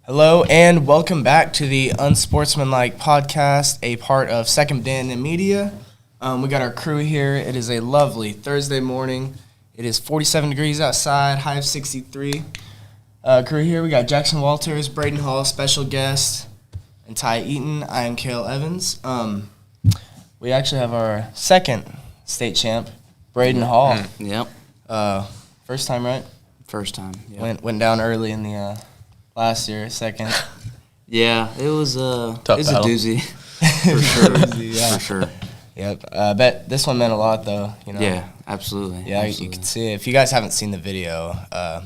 Hello and welcome back to the Unsportsmanlike podcast, a part of Second Banner Media. We got our crew here. It is a lovely Thursday morning. It is 47 degrees outside, high of 63. Crew here, we got Jackson Walters, Braden Hall, special guest, and Eaton. I am Cale Evans. We actually have our second state champ, Braden Hall. Yep. First time, right? First time. Yep. Went down early in the last year, second. Yeah, it was a battle. doozy for sure. Yeah. For sure. Yep. I bet this one meant a lot, though. You know. Yeah, absolutely. Yeah, absolutely. you can see it. If you guys haven't seen the video,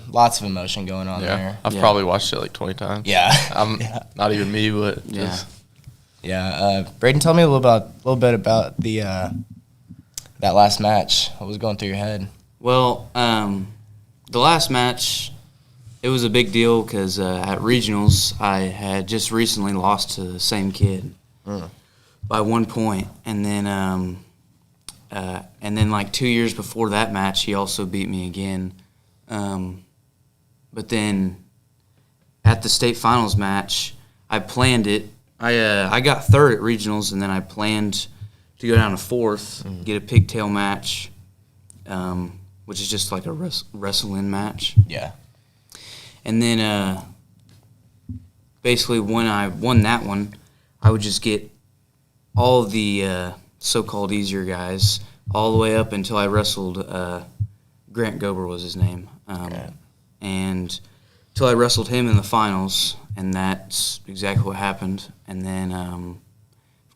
lots of emotion going on there. I've probably watched it like 20 times. Yeah. Not even me, but Yeah. Braden, tell me a little bit about the that last match. What was going through your head? Well, the last match, it was a big deal because at regionals, I had just recently lost to the same kid by 1 point, and then like 2 years before that match, he also beat me again. But then at the state finals match, I planned it. I got third at regionals, and then I planned to go down to fourth, get a pigtail match, which is just like a wrestling match. Yeah. And then basically when I won that one, I would just get all the so-called easier guys all the way up until I wrestled Grant Gober was his name. And until I wrestled him in the finals, and that's exactly what happened. And then, of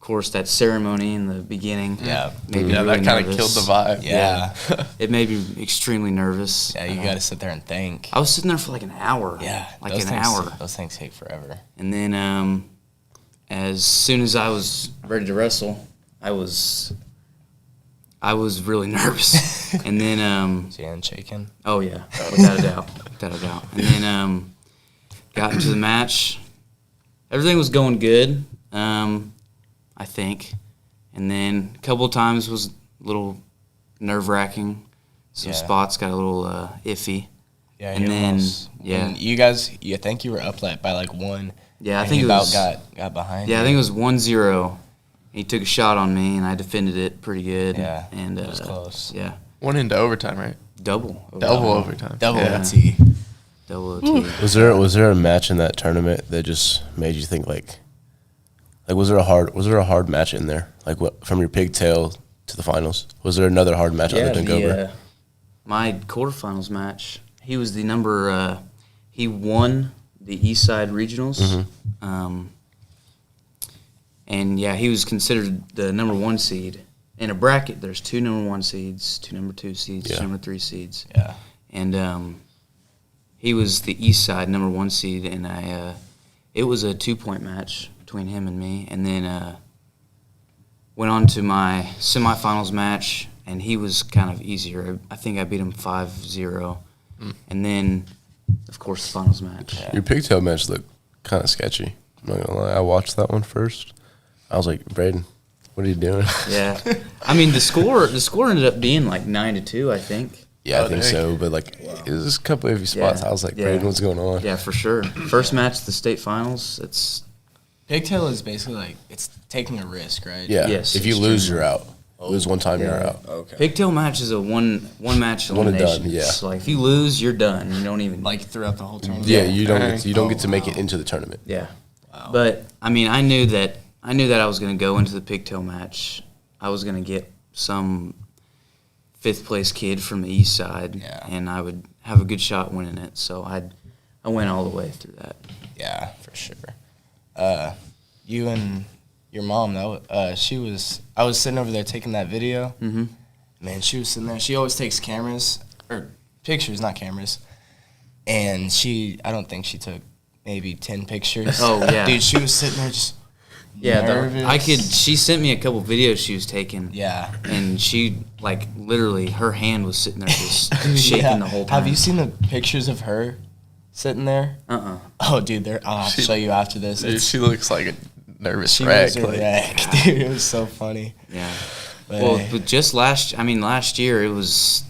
course, that ceremony in the beginning made me really that kind of nervous. killed the vibe. Yeah. It made me extremely nervous. Yeah, you got to sit there and think. I was sitting there for like an hour. Yeah. Like an hour. Those things take forever. And then as soon as I was ready to wrestle, I was really nervous. And then Is your hand shaking? oh yeah, without a doubt. And then got into the match. Everything was going good, I think. And then a couple of times was a little nerve-wracking. Some spots got a little iffy. Yeah, and then and you guys, you think you were up by like one. Yeah, I and think he it was got behind. Yeah, you. I think it was 1-0. He took a shot on me, and I defended it pretty good. Yeah, and it was close. Yeah, Went into overtime, right? double Overtime. Double Yeah. OT. double OT. Was there a match in that tournament that just made you think like was there a hard match in there, like what, from your pigtail to the finals? Was there another hard match other than Gober? My quarterfinals match. He was the number. He won the East Side regionals. And yeah, he was considered the number 1 seed. In a bracket, there's 2 number 1 seeds, 2 number 2 seeds, 2 number 3 seeds. Yeah. And he was the East Side number 1 seed, and it was a 2-point match between him and me. And then went on to my semifinals match, and he was kind of easier. I think I beat him 5-0. And then, of course, the finals match. Yeah. Your pigtail match looked kind of sketchy. I'm not gonna lie. I watched that one first. I was like, Braden, what are you doing? Yeah, I mean the score ended up being like 9-2, I think. Yeah, I think so. But like, it was just a couple of spots. Yeah. I was like, Yeah. Braden, what's going on? Yeah, for sure. First match at the state finals. It's Pigtail is basically like it's taking a risk, right? Yeah. Yes, If you lose, you're out. Lose one time, you're out. Okay. pigtail match is a one match One and elimination. done, yeah. So like if you lose, you're done. You don't even Like throughout the whole tournament. Yeah, you don't get to make wow. it into the tournament. Yeah. Wow. But I mean, I knew that I was going to go into the pigtail match. I was going to get some 5th place kid from the East Side, and I would have a good shot winning it. So I went all the way through that. Yeah, for sure. You and your mom, though, I was sitting over there taking that video. Mm-hmm. Man, she was sitting there. She always takes pictures, not cameras. And I don't think she took maybe 10 pictures. Oh, yeah. Dude, she was sitting there just nervous. She sent me a couple videos she was taking. Yeah. And she, like, literally, her hand was sitting there just shaking Yeah. the whole time. Have you seen the pictures of her sitting there? Oh, dude, I'll have to show you after this. Dude, she looks like a nervous She wreck. was a wreck, dude. It was so funny. Yeah. But But just last year, I was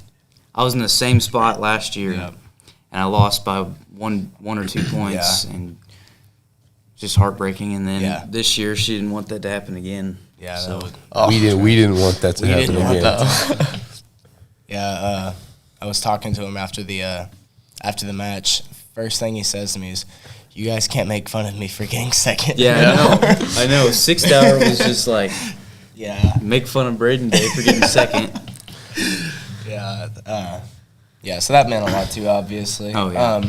in the same spot last year, Yep. and I lost by one or 2 points, Yeah. and just heartbreaking. And then Yeah. this year, she didn't want that to happen again. Yeah, So, that would, We didn't want that to We happen didn't want again. that. Yeah, I was talking to him after the match. First thing he says to me is, "You guys can't make fun of me for getting second." yeah, I know. 6th hour was just like, Yeah. make fun of Braden Day for getting second. Yeah, so that meant a lot too, obviously. Oh, yeah.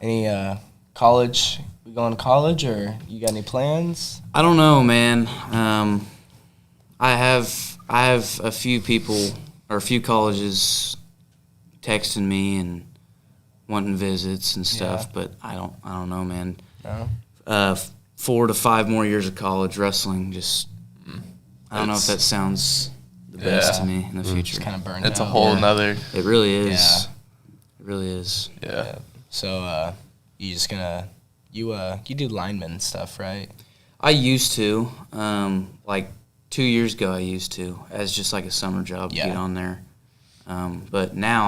Any college? We going to college, or you got any plans? I don't know, man. I have a few people or a few colleges texting me and wanting visits and stuff, Yeah. but I don't know, man. No. 4 to 5 more years of college wrestling. Just I don't know if that sounds the best to me in the future. Just kind of burned It's out. a whole Yeah. nother. It really is. Yeah. It really is. Yeah. So you just gonna you do lineman stuff, right? I used to, like 2 years ago, I used to as just like a summer job to Yeah. get on there. But now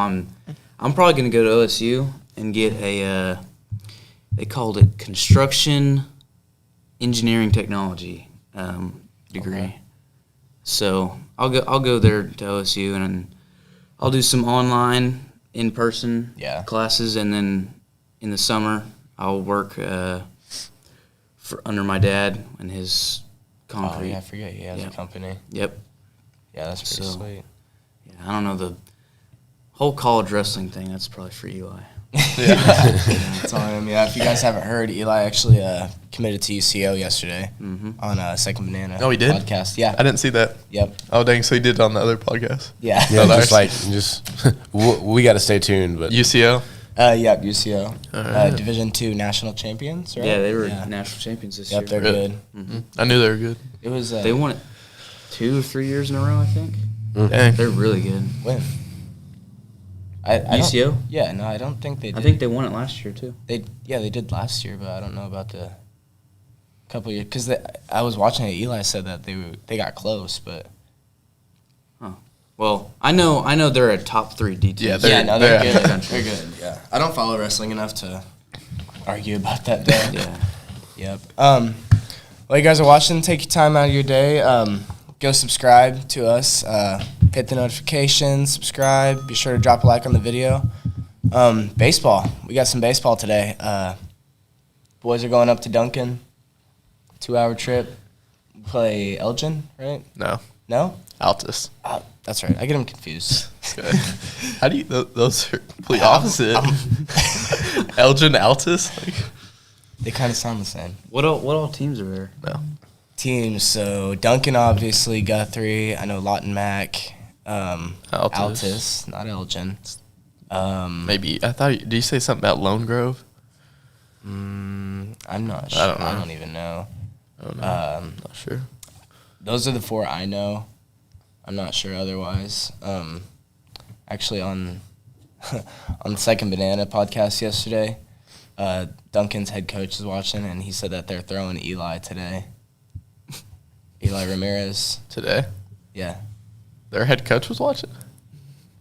I'm probably going to go to OSU and get a they called it construction engineering technology degree. Okay. So I'll go there to OSU and I'll do some online in person Yeah. classes, and then in the summer I'll work for under my dad and his Oh, concrete. yeah, I forget he has Yeah. a company. Yep. Yeah, that's pretty So- sweet. Yeah, I don't know the whole college wrestling thing. That's probably for Eli. That's on him. Yeah, if you guys haven't heard, Eli actually committed to UCO yesterday on Second Banana. Oh, he did? Podcast. Yeah. I didn't see that. Yep. Oh, dang. So he did it on the other podcast. Yeah. Yeah, Oh, just we got to stay tuned. But UCO? Yeah, UCO. Alright. Division II national champions, right? Yeah, they were Yeah. national champions this Yep, year. they're Really? good. I knew they were good. It was They won it 2 or 3 years in a row, I think. Dang. They're really good. when? I don't- UCO? Yeah, no, I don't think they did. I think they won it last year too. they did last year, but I don't know about the couple years because I was watching it. Eli said that they got close, but Well, I know they're a top 3 D team. Yeah, they're- yeah, no, they're they're- good. They're good. Yeah, I don't follow wrestling enough to argue about that. Though. Yeah. Yep. While you guys are watching, take your time out of your day. Go subscribe to us. Hit the notifications. Subscribe. Be sure to drop a like on the video. Baseball. We got some baseball today. Boys are going up to Duncan. 2-hour trip. Play Elgin, right? No. No? Altus. That's right. I get them confused. Good. How do you? Those are complete opposite. Elgin, Altus. Like, They kind of sound the same. What all teams are there? no. Teams. So Duncan, obviously, Guthrie. I know Lawton Mac. Altus, not Elgin. Maybe I thought. Did you say something about Lone Grove? I'm not sure. I don't know. I don't even know. I don't know. Not sure. Those are the 4 I know. I'm not sure otherwise. Actually, on the Second Banana podcast yesterday, Duncan's head coach was watching, and he said that they're throwing Eli today. Eli Ramirez. Today, Yeah. their head coach was watching.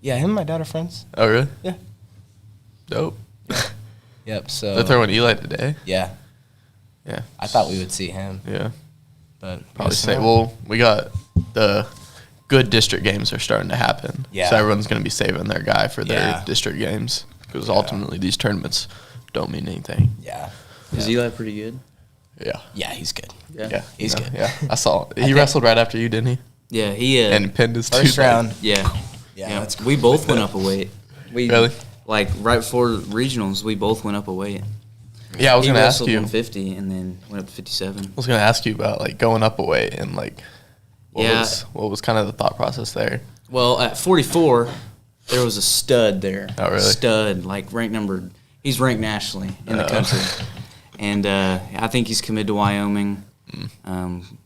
Yeah, him and my dad are friends. Oh, really? Yeah. Dope. Yep, so. They're throwing Eli today. Yeah. Yeah. I thought we would see him, Yeah. but. Probably guess say. not. Well, we got the good district games are starting to happen. Yeah. So everyone's going to be saving their guy for their Yeah. district games because ultimately these tournaments don't mean anything. Yeah. Is Eli pretty good? Yeah. Yeah, he's good. Yeah. He's good. Yeah. I saw. He think- wrestled right after you, didn't he? Yeah, he And pinned his First two round. yeah. Yeah, that's we both went up a weight. We Really? like right before regionals, we both went up a weight. Yeah, I was He going to ask wrestled you. 150 and then went up to 57. I was going to ask you about like going up a weight and like what Yeah. was kind of the thought process there. Well, at 44, there was a stud there. Oh, really? Stud, like he's ranked nationally in the country. And I think he's committed to Wyoming.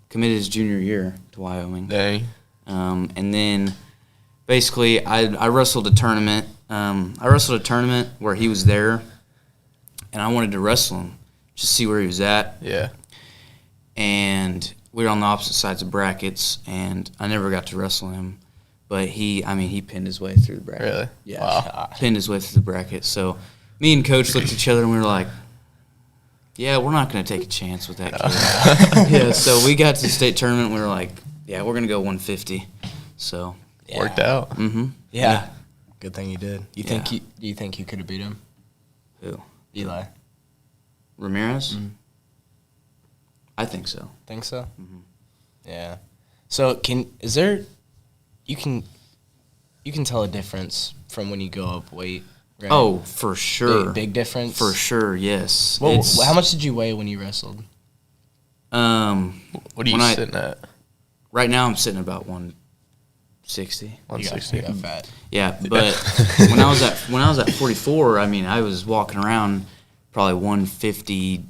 Committed his junior year to Wyoming. Dang. And then basically I wrestled a tournament. I wrestled a tournament where he was there, and I wanted to wrestle him, just see where he was at. Yeah. And we were on the opposite sides of brackets, and I never got to wrestle him. But he pinned his way through the bracket. Really? Yeah. Wow. Pinned his way through the bracket. So me and Coach looked at each other, and we were like, yeah, we're not going to take a chance with that kid. Yeah, so we got to the state tournament. We were like, yeah, we're going to go 150. So Worked out. Mm-hmm. Yeah. Good thing you did. Do Yeah. you think you could have beat him? Who? Eli. Ramirez? Mhm. I think so. Think so? Mhm. Yeah. So you can tell a difference from when you go up weight, right? Oh, for sure. Big difference? For sure, yes. Well, It's, how much did you weigh when you wrestled? What are you When I- sitting at? Right now I'm sitting about 160. You got 160. fat. Yeah, but when I was at 44, I mean, I was walking around probably 152,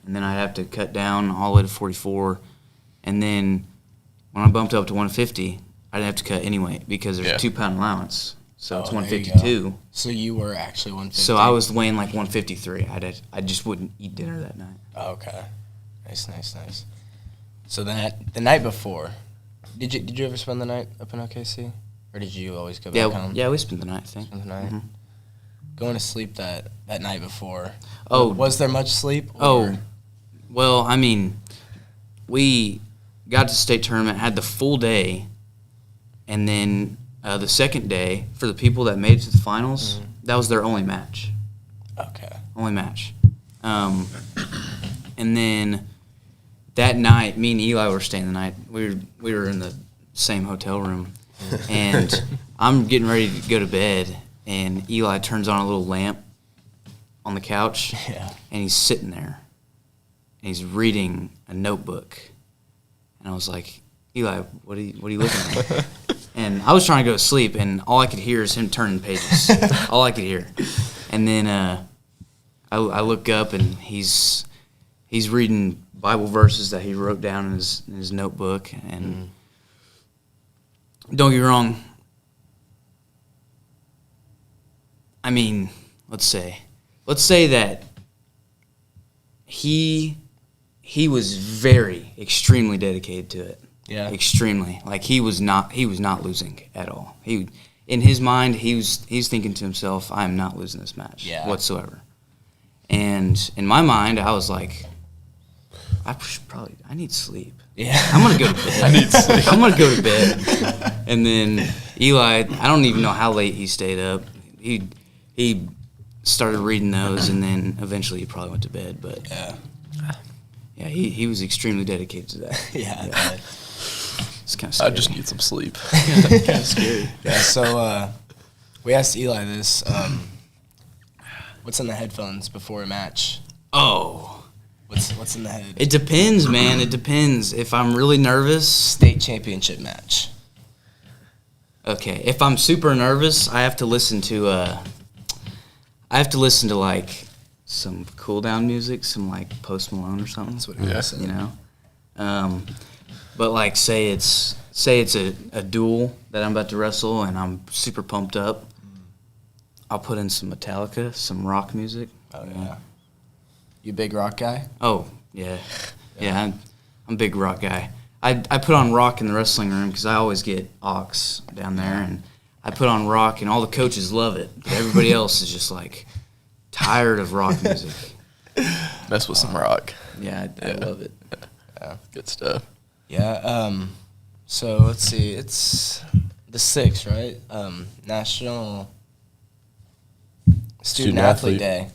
and then I'd have to cut down all the way to 44, and then when I bumped up to 150, I'd have to cut anyway because there's Yeah. a 2-pound allowance, so it's Oh, there you 152. So you were actually 150. So I was weighing like 153. I just wouldn't eat dinner that night. Oh, okay. Nice. So the night before, did you ever spend the night up in OKC, or did you always go back home? Yeah, we spent the night. I think. Spend the night. Mhm. Going to sleep that night before. Oh. Was there much sleep? Oh, well, I mean, we got to the state tournament, had the full day, and then the second day, for the people that made it to the finals, that was their only match. Okay. Only match. And then that night, me and Eli were staying the night. We were in the same hotel room, and I'm getting ready to go to bed, and Eli turns on a little lamp on the couch, Yeah. and he's sitting there, and he's reading a notebook, and I was like, Eli, what are you looking at? And I was trying to go to sleep, and all I could hear is him turning pages. All I could hear. And then I look up, and he's reading Bible verses that he wrote down in his notebook. And don't get me wrong. I mean, let's say that he was extremely dedicated to it. Yeah. Extremely. Like he was not losing at all. In his mind, he's thinking to himself, I am not losing this match whatsoever. And in my mind, I was like, I need sleep. Yeah. I'm gonna go to bed. I need sleep. I'm gonna go to bed. And then Eli, I don't even know how late he stayed up. He started reading those, and then eventually he probably went to bed. But yeah, he was extremely dedicated to that. Yeah. It's kind of scary. I just need some sleep. kind of scary. Yeah. So we asked Eli this. What's in the headphones before a match? Oh, What's in the head? it depends, man. It depends. If I'm really nervous, State championship match. okay. If I'm super nervous, I have to listen to like some cool down music, some like Post Malone or something. That's what it was. You know. But like say it's a duel that I'm about to wrestle and I'm super pumped up. I'll put in some Metallica, some rock music. Oh yeah. You a big rock guy? Oh yeah. I'm a big rock guy. I put on rock in the wrestling room because I always get aux down there, and I put on rock and all the coaches love it, but everybody else is just like tired of rock music. Mess with some rock. Yeah, I love it. Yeah, good stuff. Yeah. So let's see. It's the 6th, right? National Student Athlete Day.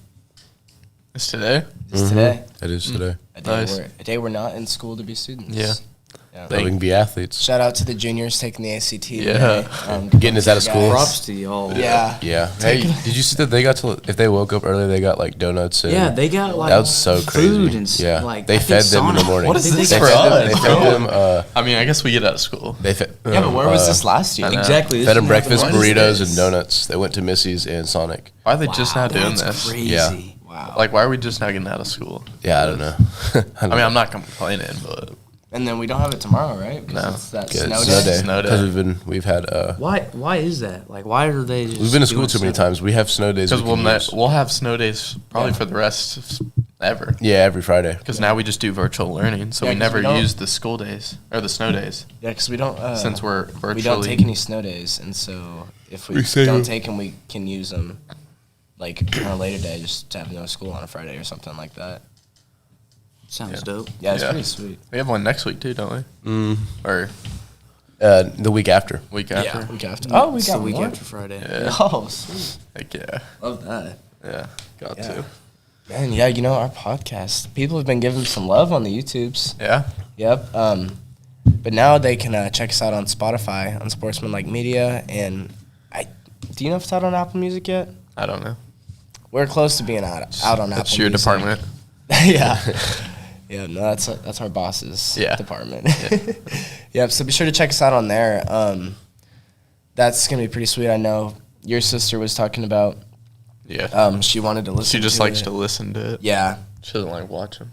It's today? It's today. It is today. Nice. A day we're not in school to be students. Yeah. So we can be athletes. Shout out to the juniors taking the ACT. Yeah. Today. Getting us out of school. Props to y'all. Yeah. Yeah. Hey, did you see that they got to, if they woke up early, they got like donuts and Yeah, they got like that was so crazy. food and yeah. like they I think fed them in the Sonic. morning. What is I think this they for got- us? They fed them. I mean, I guess we get out of school. They fed. Yeah, but where was this last year? I know. Exactly. this Fed them is nothing breakfast like- What is burritos this? and donuts. They went to Missy's and Sonic. Why are they just now doing That's this? crazy. Yeah. Wow. Like, why are we just now getting out of school? Yeah, I don't know. I mean, I'm not complaining, but And then we don't have it tomorrow, right? Because No. it's that Good. snow Snow day. day. Snow day. Because we've had Why is that? Like, why are they just we've been to school doing too many stuff? times. We have snow days. because we can use. we'll have snow days probably Yeah. for the rest of ever. Yeah, every Friday. Because now we just do virtual learning, so Yeah, we 'cause never we don't- use the school days or the snow days Yeah, because we don't. since we're virtually. we don't take any snow days, and so if we We say don't we- take them, we can use them like on a later day, just to have no school on a Friday or something like that. Sounds dope. Yeah, it's Yeah. pretty sweet. We have one next week too, don't we? Or The week after. week after? Yeah, week after. Oh, we It's got the week one? after Friday. Yeah. Oh, sweet. Heck yeah. Love that. Yeah. Got Yeah. to. Man, yeah, you know, our podcast, people have been giving some love on the YouTubes. Yeah. Yep. But now they can check us out on Spotify, Unsportsmanlike Media, and do you know if it's out on Apple Music yet? I don't know. We're close to being out on Apple It's your Music. department. Yeah. Yeah, no, that's our boss's department. Yep, so be sure to check us out on there. That's going to be pretty sweet. I know your sister was talking about Yeah. she wanted to listen She just to likes it. to listen to it. Yeah. She doesn't like watching.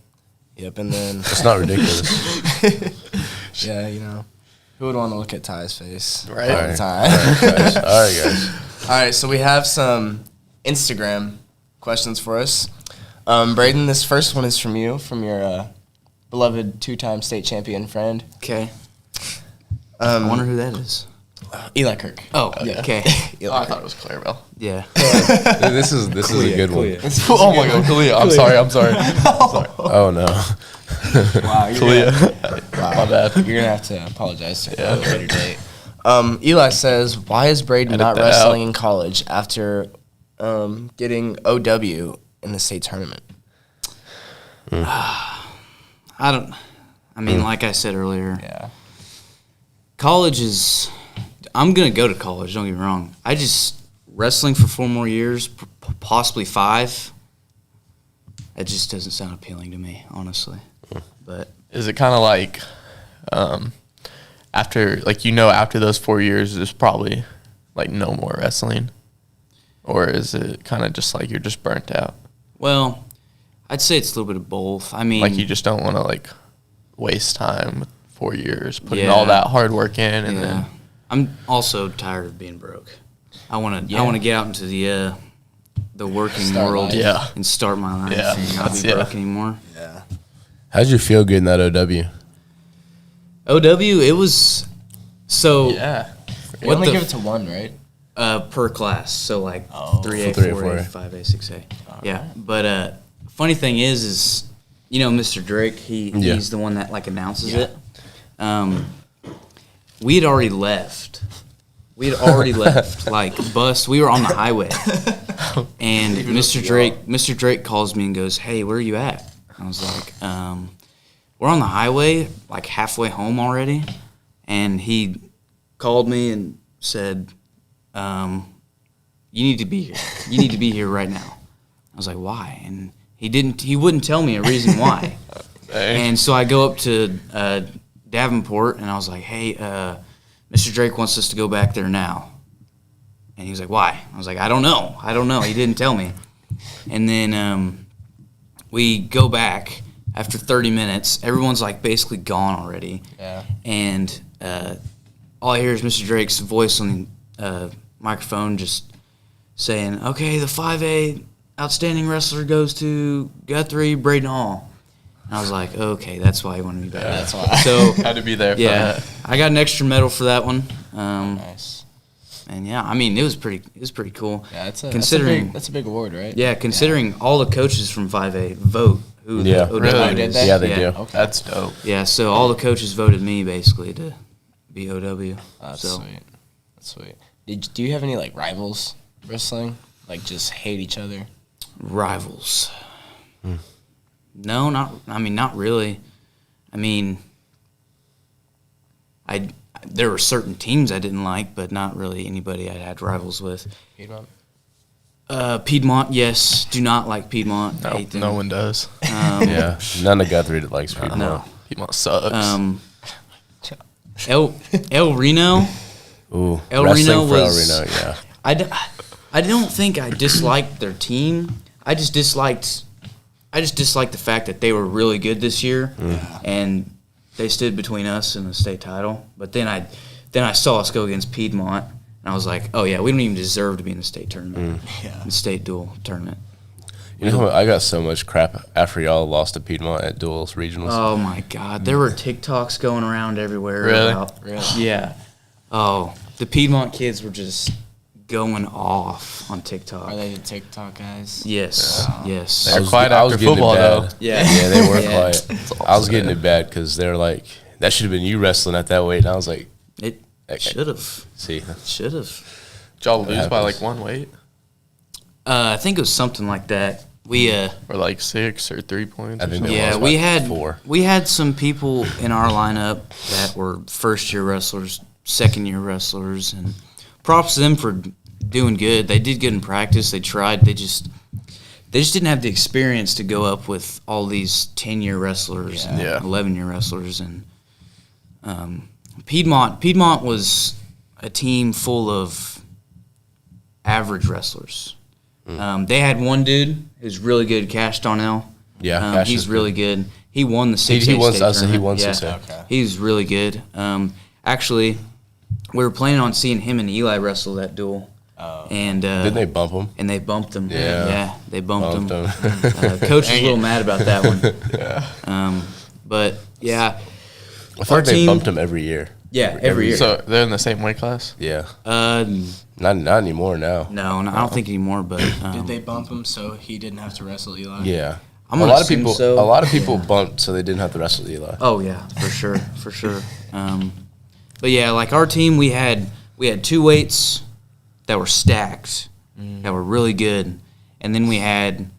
Yep, and then It's not ridiculous. yeah, you know, who would want to look at Ty's face Right. all All the right. time? All right, guys. All right, so we have some Instagram questions for us. Braden, this first one is from you, from your beloved 2-time state champion friend, Okay. I wonder who that is. Eli Kirk. Oh, Yeah. okay. Oh, I thought it was Clarabelle. Yeah. This is a good one. Oh my God, Kalia. I'm sorry. Oh no. Wow, My bad. You're gonna have to apologize to a later date. Eli says, "Why is Braden Edit not that wrestling out. in college after getting OW in the state tournament?" I mean, like I said earlier, Yeah. college is. I'm gonna go to college. Don't get me wrong. I just wrestling for 4 more years, possibly 5. That just doesn't sound appealing to me, honestly. But Is it kind of like after those 4 years, there's probably like no more wrestling? Or is it kind of just like you're just burnt out? well, I'd say it's a little bit of both. I mean, Like you just don't want to like waste time with 4 years putting Yeah. all that hard work in, and then I'm also tired of being broke. I want to get out into the working Start world life. Yeah. and start my life Yeah. and not be Yeah. broke anymore. Yeah. How'd you feel getting that OW? OW, it was so yeah, They What only the give f- it to one, right? per class, so like Oh. 3A, 3A, 4A, 5A, 6A. Yeah, but funny thing is you know Mr. Drake, Yeah. he's the one that like announces it. We had already left. Like bus. We were on the highway, and Mr. Drake calls me and goes, "Hey, where are you at?" I was like, "We're on the highway, like halfway home already." And he called me and said, "You need to be here. You need to be here right now." I was like, "Why?" And he wouldn't tell me a reason why. And so I go up to Davenport and I was like, "Hey, Mr. Drake wants us to go back there now." And he was like, "Why?" I was like, I don't know. He didn't tell me. And then we go back after 30 minutes. Everyone's like basically gone already. Yeah. And all I hear is Mr. Drake's voice on the microphone just saying, "Okay, the 5A outstanding wrestler goes to Guthrie, Braden Hall." And I was like, okay, that's why he wanted me back. That's why. So, had to be there. For yeah, that. I got an extra medal for that one. Nice. And yeah, I mean, it was pretty cool. Yeah, considering that's a big award, right? considering all the coaches from 5A vote who Yeah. the OW Really? Did is. they? Yeah, they do. Okay. That's dope. Yeah, so all the coaches voted me basically to be OW. That's so sweet. That's sweet. Do you have any like rivals wrestling? Like just hate each other? rivals. No, not really. I mean, there were certain teams I didn't like, but not really anybody I had rivals with. Piedmont? Piedmont, yes. Do not like Piedmont. No, Hate them. no one does. Yeah, none of Guthrie that likes Piedmont. No. Piedmont sucks. El Reno. Ooh, El wrestling Reno for El was- Reno, yeah. I don't think I disliked their team. I just disliked the fact that they were really good this year, and they stood between us and the state title. But then I saw us go against Piedmont, and I was like, oh yeah, we don't even deserve to be in the state tournament, in the state dual tournament. You know, I got so much crap after y'all lost to Piedmont at duels regionals. Oh my God, there were TikToks going around everywhere. Really? About, yeah. Oh, the Piedmont kids were just going off on TikTok. Are they the TikTok guys? Yes, yes. They're quiet after getting it football, bad. though. Yeah. Yeah, they were Yeah. quiet. I was getting it bad because they're like, that should have been you wrestling at that weight. And I was like, It Okay. should have. see, Should have. Did y'all lose by happens. like one weight? I think it was something like that. We Or like 6 or 3 points? I or think something? it yeah, was we about had 4. we had some people in our lineup that were first year wrestlers, second year wrestlers, and props to them for doing good. They did good in practice. They tried. They just didn't have the experience to go up with all these 10-year wrestlers and Yeah. 11-year wrestlers. And Piedmont was a team full of average wrestlers. They had one dude who's really good, Cash Donnell. Yeah, Cash he's is really good. He won the 6A He won. state I said he tournament. won Yeah. 6A. Okay. He's really good. Actually, we were planning on seeing him and Eli wrestle that duel, and Didn't they bump him? and they bumped him. Yeah. They bumped Bumped him. him. Coach was a little mad about that one. But yeah, I feel Our like they team- bumped him every year. yeah, every year. So they're in the same weight class? Yeah, Uh, not anymore now. no, I don't think anymore. But Did they bump him so he didn't have to wrestle Eli? Yeah, I'm a gonna lot of assume people. so. A lot of people bumped so they didn't have to wrestle Eli. Oh yeah, for sure, for sure. But yeah, like our team, we had 2 weights that were stacked, that were really good, and then we had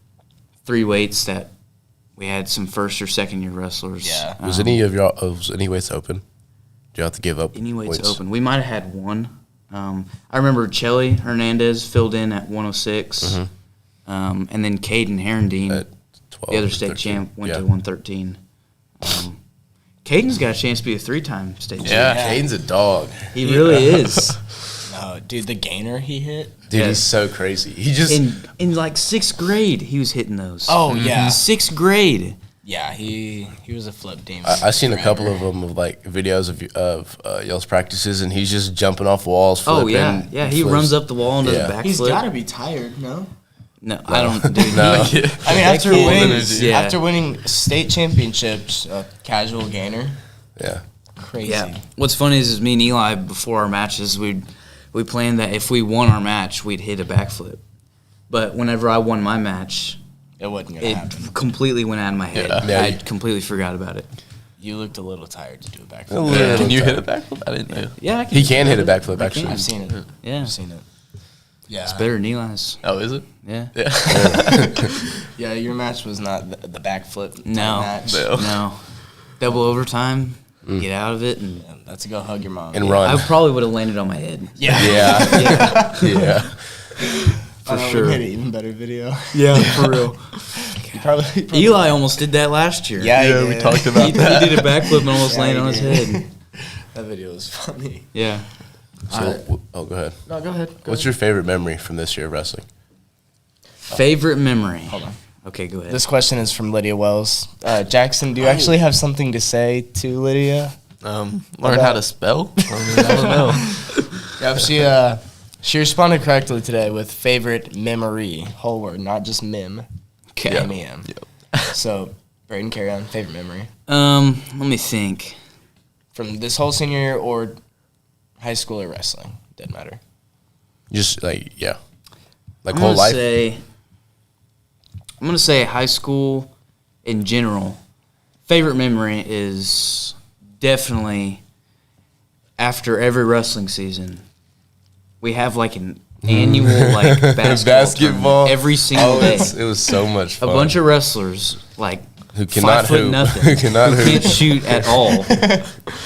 3 weights that we had some first or second year wrestlers. Yeah. Was any weights open? Did you have to give up? Any weights weights? open? We might have had one. I remember Chelly Hernandez filled in at 106, and then Caden Herendine, At 12 the other or state 13. champ, went Yeah. to 113. Caden's got a chance to be a 3-time state champ. Yeah. Caden's a dog. He really is. No, dude, the gainer he hit. Dude, Yeah. he's so crazy. He just In like 6th grade, he was hitting those. Oh yeah, 6th grade. yeah. He was a flip demon. I seen a couple forever. of them of like videos of y'all's practices, and he's just jumping off walls. Oh Flipping, yeah, yeah. He flips. runs up the wall and does Yeah. a backflip. He's got to be tired, no? No, I don't. Dude, No. I mean, after kid- winning, Yeah. after winning state championships, a casual gainer, Yeah, crazy. Yeah. What's funny is me and Eli before our matches, we planned that if we won our match, we'd hit a backflip. But whenever I won my match, It wasn't gonna it happen. completely went out of my head. Yeah. I completely forgot about it. You looked a little tired to do a backflip. A little Can you tired. hit a backflip? I didn't know. Yeah, I can. he can hit a backflip I actually. can. I've seen it. Yeah, I've seen it. Yeah. it's better than Eli's. Oh, is it? Yeah. Yeah. Yeah, your match was not the backflip type No. match. No. No. Double overtime. Get out of it, and Yeah, let's go hug your mom. And run. I probably would have landed on my head. Yeah. Yeah, yeah. For We sure. made an even better video. Yeah, for real. probably. Eli almost did that last year. Yeah, Yeah, he we did. talked about He that. did a backflip and almost Yeah, landed he on his did. head. That video was funny. Yeah. So, oh, go ahead. No, go ahead. What's your favorite memory from this year of wrestling? Favorite memory? Hold on. Okay, go ahead. This question is from Lydia Wells. Jackson, do you actually have something to say to Lydia? Learn how to spell? I don't know. Yep, she responded correctly today with favorite memory, whole word, not just mem. Okay. M-E-M. So, Braden, carry on. Favorite memory Let me think. from this whole senior year or high school or wrestling? Doesn't matter. Just like yeah, like I'm whole gonna life. I'm gonna say high school in general. Favorite memory is definitely after every wrestling season. We have like an annual like basketball tournament every single day. It was so much A fun. bunch of wrestlers like Who cannot 5 foot hoop. nothing, Who cannot hoop. can't shoot at all.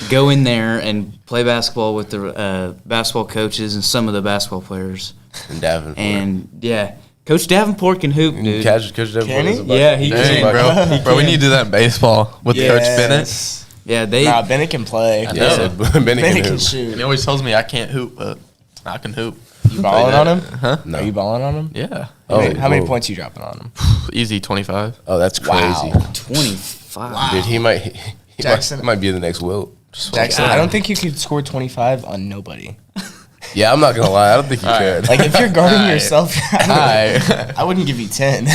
Go in there and play basketball with the basketball coaches and some of the basketball players. in Davenport. And yeah, Coach Davenport can hoop, dude. Coach Davenport Can he? is a bucket. Yeah, he Dang, can. bro. Bro, we need to do that in baseball with Coach Bennett. Yeah, they. Nah, Bennett can play. I Yeah, know. Benny Bennett can can hoop. shoot. And he always tells me I can't hoop, but I can hoop. You balling on him? Huh? No. Are you balling on him? Yeah. How many whoa. points are you dropping on him? Easy 25. Oh, that's crazy. Wow. 25. Dude, he might Jackson. might be the next Wilt. Jackson, I don't think you could score 25 on nobody. Yeah, I'm not gonna lie. I don't think you All could. right. Like, if you're guarding Alright. yourself, Alright. I wouldn't give you 10.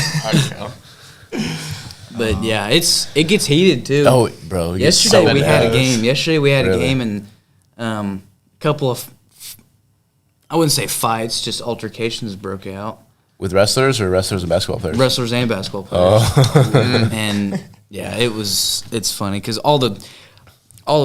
But yeah, it gets heated too. Oh, bro. he gets Yesterday so we had a mad. game. Yesterday we had a Really? game and couple of I wouldn't say fights, just altercations broke out. With wrestlers or wrestlers and basketball players? Wrestlers and basketball players. Oh. And yeah, it's funny because all the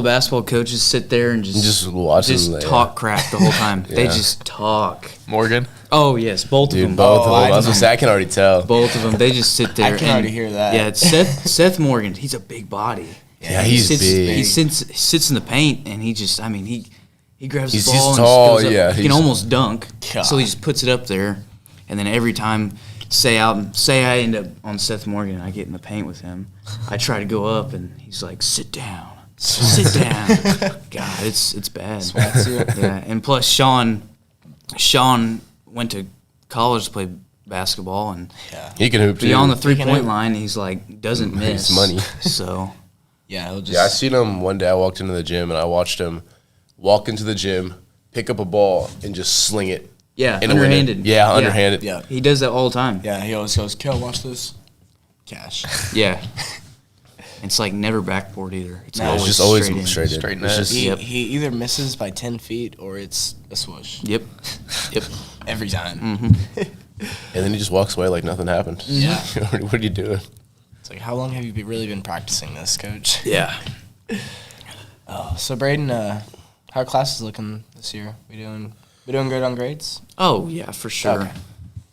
basketball coaches sit there and just watch them, talk crap the whole time. They Yeah. just talk. Morgan. Oh yes, both of them. Both of them. I I was gonna say, I can already tell. Both of them. They just sit there. I can already hear that. Yeah, it's Seth Morgan. He's a big body. Yeah, he's big. He sits in the paint and he just. I mean, he grabs He's the ball just and tall, goes up. yeah, He he's- can almost dunk. God. So he just puts it up there, and then every time, say I end up on Seth Morgan and I get in the paint with him, I try to go up and he's like, sit down. Sit down. God, it's bad. Swats you. Yeah, and plus Sean went to college to play basketball and He can hoop too. beyond the He can 3-point hoop. line, he's like doesn't miss. Makes money. So Yeah, he'll just. Yeah, I seen him one day. I walked into the gym and I watched him walk into the gym, pick up a ball, and just sling it. yeah, in a window. underhanded. Yeah, underhanded. Yeah. He does that all the time. Yeah, he always goes, Cale, watch this. Cash. Yeah. It's like never backboard either. It's No, It's always just always straight in. straight in. Straight It's net. just- He, Yep. he either misses by 10 feet or it's a swoosh. Yep. Yep. Every time. Mm-hmm. and then he just walks away like nothing happened. Yeah. What are you doing? It's like, how long have you really been practicing this, coach? Yeah. Oh, so Braden, how are classes looking this year? We doing good on grades? Oh yeah, for sure. Okay.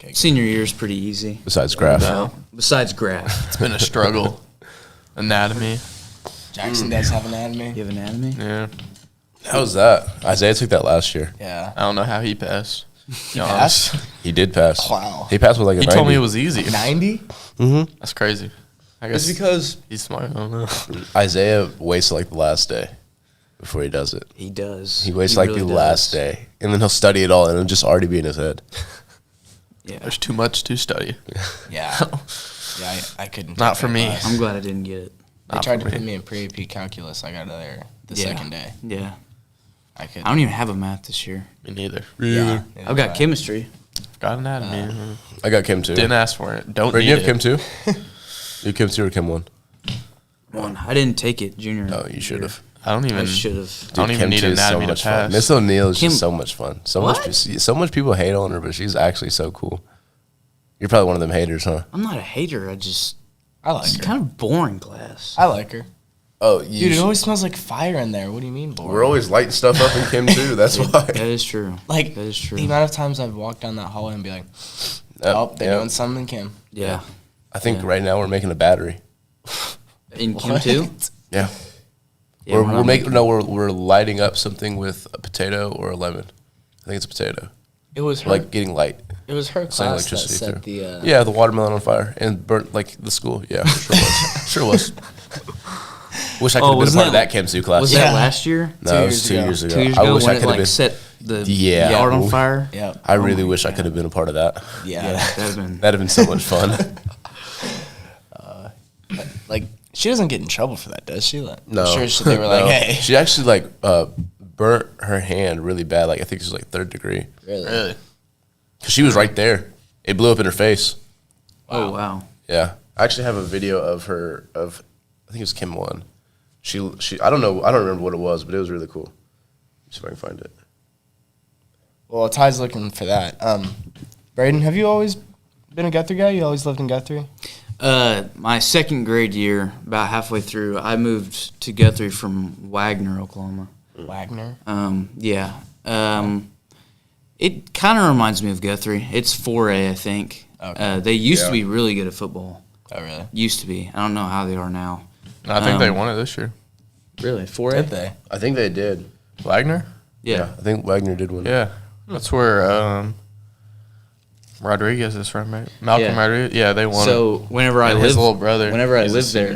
Okay. Senior year is pretty easy. Besides graph. No. Besides graph. It's been a struggle. Anatomy. Jackson does have anatomy. You have anatomy? Yeah. How was that? Isaiah took that last year. Yeah. I don't know how he passed. He passed? He did pass. Wow. He passed with like a He 90. told me it was easy. 90? Mm-hmm. That's crazy. I guess It's because he's smart. I don't know. Isaiah waits like the last day before he does it. He does. He waits like really the does. last day, and then he'll study it all, and it'll just already be in his head. Yeah. There's too much to study. Yeah. Yeah, I couldn't. Not take for that me. class. I'm glad I didn't get it. They Not tried for to put me. me in pre-AP calculus. I got there the Yeah. second day. Yeah. I could. I don't even have a math this year. Me neither. Yeah. I've got chemistry. Got anatomy. I got Chem 2. Didn't ask for it. Don't Brady, need you have it. Chem 2? You Chem 2 or Chem 1? One. I didn't take it junior. Oh, you should have. I don't even. I should have. I don't even Chem need 2 is anatomy to much fun. pass. Miss O'Neill is Chem- just so much fun. What? So much people hate on her, but she's actually so cool. You're probably one of them haters, huh? I'm not a hater. I just. I like It's her. kind of boring class. I like her. Oh, Dude, it always smells like fire in there. What do you mean, boring? we're always lighting stuff up in Chem 2. That's why. That is true. like, that is true. the amount of times I've walked down that hallway and be like, Yep, oh, they're yep. doing something in Kim. Yeah. I think Yeah. right now we're making a battery. In Chem 2? Yeah. Yeah, we're not making we're lighting up something with a potato or a lemon. I think it's a potato. It was her. Like getting light. it was her Sending class that electricity set through. the. Yeah, the watermelon on fire and burnt like the school. Yeah, sure was. Sure was. Wish I could have been a wasn't part of that- that Chem 2 class. Was Yeah. that last year? No, 2 it years was 2 ago. years ago. 2 years I ago wish when I it could have like been. set the Yeah. yard on fire? Yeah. I really my wish I God. could have been a part of that. Yeah. That'd have been. That'd have been so much fun. Like, she doesn't get in trouble for that, does she? Like, No, I'm sure they were like, No. hey. She actually like burnt her hand really bad. Like I think it was like 3rd degree. Really? Really? Cause she was right there. It blew up in her face. Oh, wow. Yeah, I actually have a video of her. I think it was Kim 1. She. I don't know. I don't remember what it was, but it was really cool. See if I can find it. Well, Ty's looking for that. Braden, have you always been a Guthrie guy? You always lived in Guthrie? My second grade year, about halfway through, I moved to Guthrie from Wagner, Oklahoma. Wagner? Yeah. It kind of reminds me of Guthrie. It's 4A, I think. Okay. They used to Yeah. be really good at football. Oh, really? Used to be. I don't know how they are now. I think they Um, won it this year. Really? 4A? Did they? I think they did. Wagner? Yeah. I think Wagner did win. Yeah. That's where Rodriguez is from, right? Malcolm Yeah. Rodriguez? Yeah, they won So it. whenever I And lived, his little brother. whenever I he's a lived there,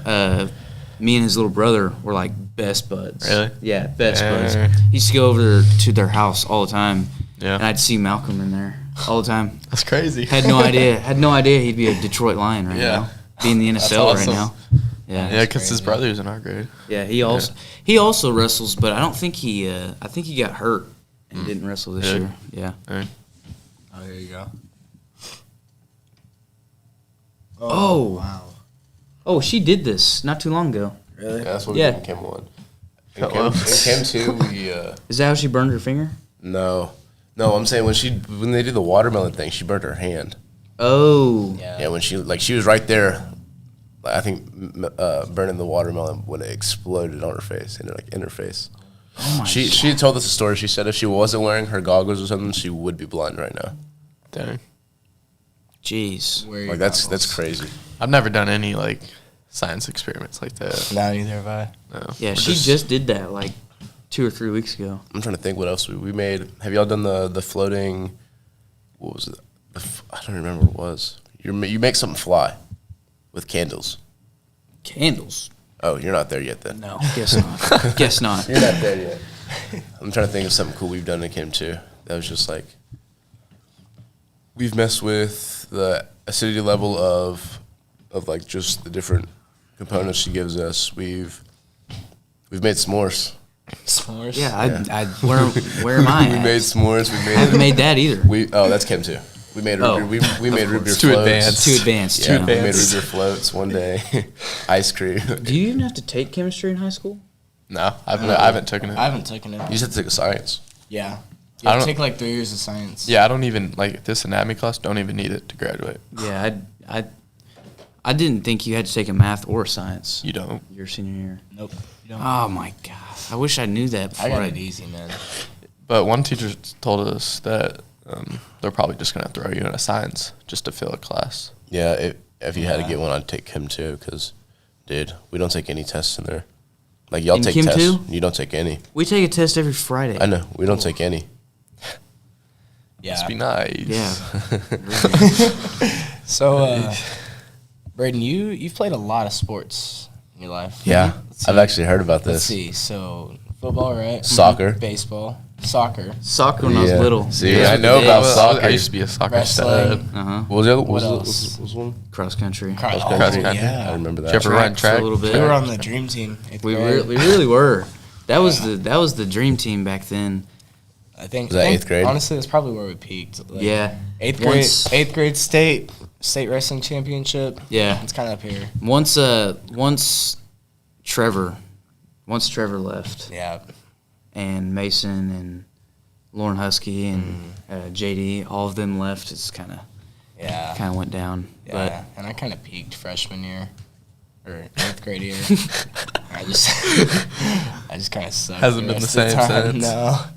senior. me and his little brother were like best buds. Really? Yeah, best Yeah. buds. Used to go over to their house all the time, Yeah. and I'd see Malcolm in there all the time. That's crazy. Had no idea he'd be a Detroit Lion right Yeah. now, be in the NFL awesome. right now. Yeah, Yeah, because his crazy. brother's in our grade. yeah. He also wrestles, but I don't think he. I think he got hurt and didn't wrestle this Yeah. year. Yeah. Right. Oh, here you go. Oh. Wow. Oh, she did this not too long ago. Really? Yeah, that's what Yeah. we did in Chem 1. In Hello. Chem 2, we Is that how she burned her finger? No, I'm saying when they do the watermelon thing, she burnt her hand. Oh. Yeah, when she was right there. I think burning the watermelon when it exploded on her face and in her face. Oh my She had told us a story. She said if she wasn't wearing her goggles or something, she would be blind right now. Dang. Jeez. Like that's crazy. I've never done any like science experiments like that. No, neither have I. No. Yeah, she just did that like 2 or 3 weeks ago. I'm trying to think what else we made. Have y'all done the floating? What was it? I don't remember what it was. You make something fly with candles. Candles? Oh, you're not there yet then. No, guess not. Guess not. You're not there yet. I'm trying to think of something cool we've done in Kim too. That was just like we've messed with the acidity level of like just the different components she gives us. We've made s'mores. S'mores? Yeah, where am I We at? made s'mores. I haven't made that either. That's Kim too. We made we made root beer Too floats. advanced. Too advanced. Yeah, Yeah. we made root beer floats one day. Ice cream. Do you even have to take chemistry in high school? No, I haven't taken it. I haven't taken it. You just have to take a science. Yeah. I You don't- take like 3 years of science. Yeah, I don't even like this anatomy class. Don't even need it to graduate. Yeah, I didn't think you had to take a math or a science You don't. your senior year. Nope. You don't. Oh my god! I wish I knew that I before. got it easy, man. But one teacher told us that they're probably just gonna throw you in a science just to fill a class. Yeah, if you had to Yeah. get one, I'd take Kim too. Because, dude, we don't take any tests in there. Like y'all In take Kim tests. too? You don't take any. We take a test every Friday. I know we don't take any. Yeah. Must be nice. Yeah. So, Braden, you've played a lot of sports in your life. Yeah, Let's I've see. actually heard about Let's this. see. So, football, right? Soccer. Baseball. Soccer. Soccer when I was Yeah. little. See, Those I were the know days. about I soccer. used to be a soccer Wrestling. stud. Uh-huh. What was the other? What What else? was one? Cross country. Cross Cross country. country. I Yeah. remember that. Did you ever run For track? a little bit. We were on the dream team. We really were. That was the dream team back then. I think. Was that eighth grade? Honestly, that's probably where we peaked. Like, Yeah. Eighth grade. Once- Eighth grade state wrestling championship. Yeah. It's kind of up here. Once Trevor left, Yeah. and Mason and Lauren Husky and JD, all of them left. It's kind Yeah. of went down. Yeah. And I kind of peaked freshman year or eighth grade year. I just kind of sucked. Hasn't been the rest of same time. since. No. But